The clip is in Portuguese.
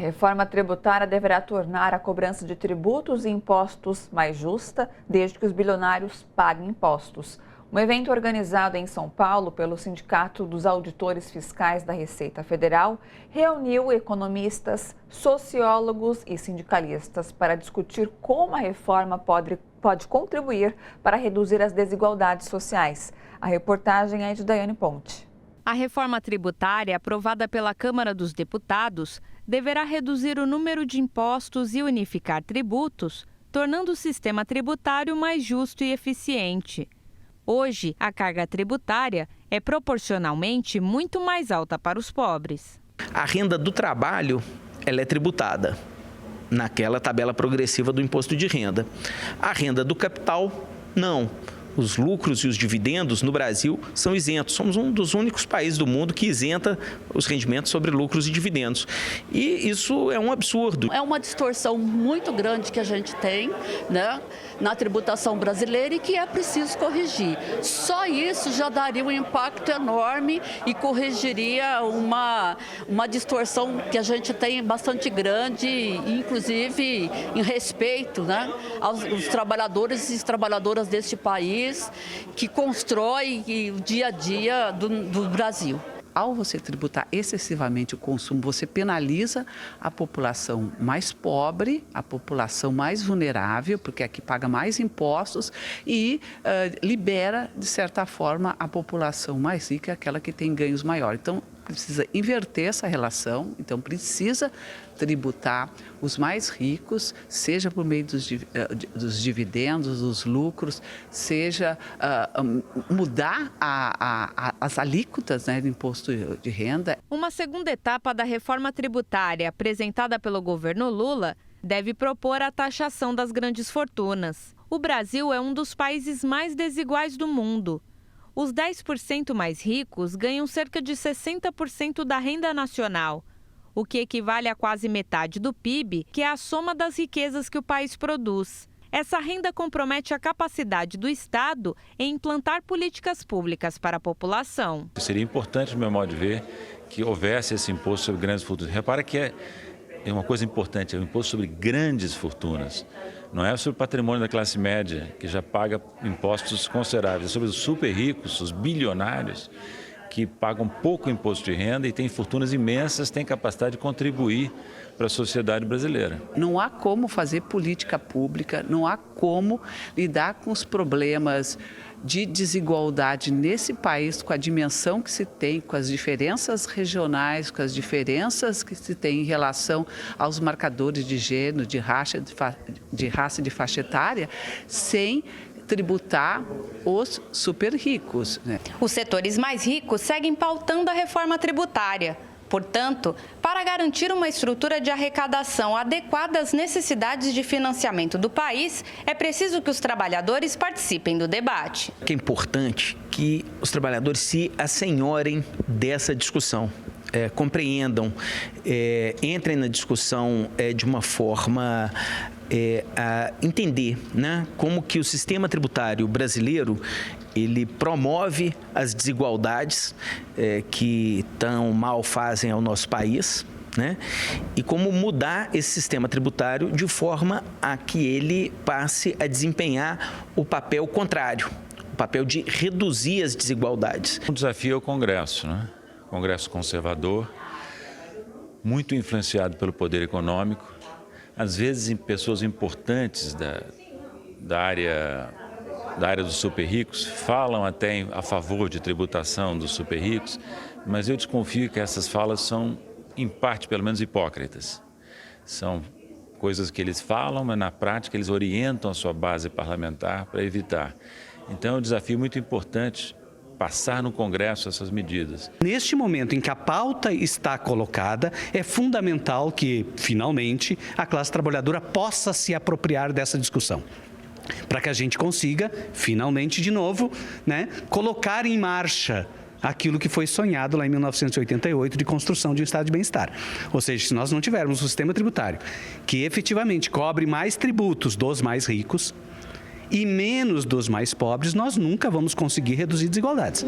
A reforma tributária deverá tornar a cobrança de tributos e impostos mais justa, desde que os bilionários paguem impostos. Um evento organizado em São Paulo pelo Sindicato dos Auditores Fiscais da Receita Federal reuniu economistas, sociólogos e sindicalistas para discutir como a reforma pode contribuir para reduzir as desigualdades sociais. A reportagem é de Daiane Ponte. A reforma tributária, aprovada pela Câmara dos Deputados, deverá reduzir o número de impostos e unificar tributos, tornando o sistema tributário mais justo e eficiente. Hoje, a carga tributária é proporcionalmente muito mais alta para os pobres. A renda do trabalho, ela é tributada naquela tabela progressiva do imposto de renda. A renda do capital, não. Os lucros e os dividendos no Brasil são isentos. Somos um dos únicos países do mundo que isenta os rendimentos sobre lucros e dividendos. E isso é um absurdo. É uma distorção muito grande que a gente tem, né, na tributação brasileira e que é preciso corrigir. Só isso já daria um impacto enorme e corrigiria uma distorção que a gente tem bastante grande, inclusive em respeito, né, aos trabalhadores e trabalhadoras deste país, que constrói o dia a dia do Brasil. Ao você tributar excessivamente o consumo, você penaliza a população mais pobre, a população mais vulnerável, porque é que paga mais impostos, e libera, de certa forma, a população mais rica, aquela que tem ganhos maiores. Então, precisa inverter essa relação, então precisa tributar os mais ricos, seja por meio dos dividendos, dos lucros, seja mudar as alíquotas, né, do imposto de renda. Uma segunda etapa da reforma tributária apresentada pelo governo Lula deve propor a taxação das grandes fortunas. O Brasil é um dos países mais desiguais do mundo. Os 10% mais ricos ganham cerca de 60% da renda nacional, o que equivale a quase metade do PIB, que é a soma das riquezas que o país produz. Essa renda compromete a capacidade do Estado em implantar políticas públicas para a população. Seria importante, no meu modo de ver, que houvesse esse imposto sobre grandes fortunas. Repara que é uma coisa importante, é um imposto sobre grandes fortunas. Não é sobre o patrimônio da classe média, que já paga impostos consideráveis, é sobre os super ricos, os bilionários, que pagam pouco imposto de renda e têm fortunas imensas, têm capacidade de contribuir para a sociedade brasileira. Não há como fazer política pública, não há como lidar com os problemas de desigualdade nesse país, com a dimensão que se tem, com as diferenças regionais, com as diferenças que se tem em relação aos marcadores de gênero, de raça e de faixa etária, sem tributar os super ricos, né? Os setores mais ricos seguem pautando a reforma tributária. Portanto, para garantir uma estrutura de arrecadação adequada às necessidades de financiamento do país, é preciso que os trabalhadores participem do debate. É importante que os trabalhadores se assenhorem dessa discussão. Compreendam, entrem na discussão de uma forma a entender, né, como que o sistema tributário brasileiro ele promove as desigualdades que tão mal fazem ao nosso país, né, e como mudar esse sistema tributário de forma a que ele passe a desempenhar o papel contrário, o papel de reduzir as desigualdades. O desafio é o Congresso, né? Congresso conservador, muito influenciado pelo poder econômico, às vezes em pessoas importantes da área dos super ricos, falam até a favor de tributação dos super ricos, mas eu desconfio que essas falas são, em parte, pelo menos, hipócritas. São coisas que eles falam, mas na prática eles orientam a sua base parlamentar para evitar. Então é um desafio muito importante passar no Congresso essas medidas. Neste momento em que a pauta está colocada, é fundamental que, finalmente, a classe trabalhadora possa se apropriar dessa discussão, para que a gente consiga, finalmente, de novo, né, colocar em marcha aquilo que foi sonhado lá em 1988 de construção de um estado de bem-estar. Ou seja, se nós não tivermos um sistema tributário que efetivamente cobre mais tributos dos mais ricos e menos dos mais pobres, nós nunca vamos conseguir reduzir desigualdades.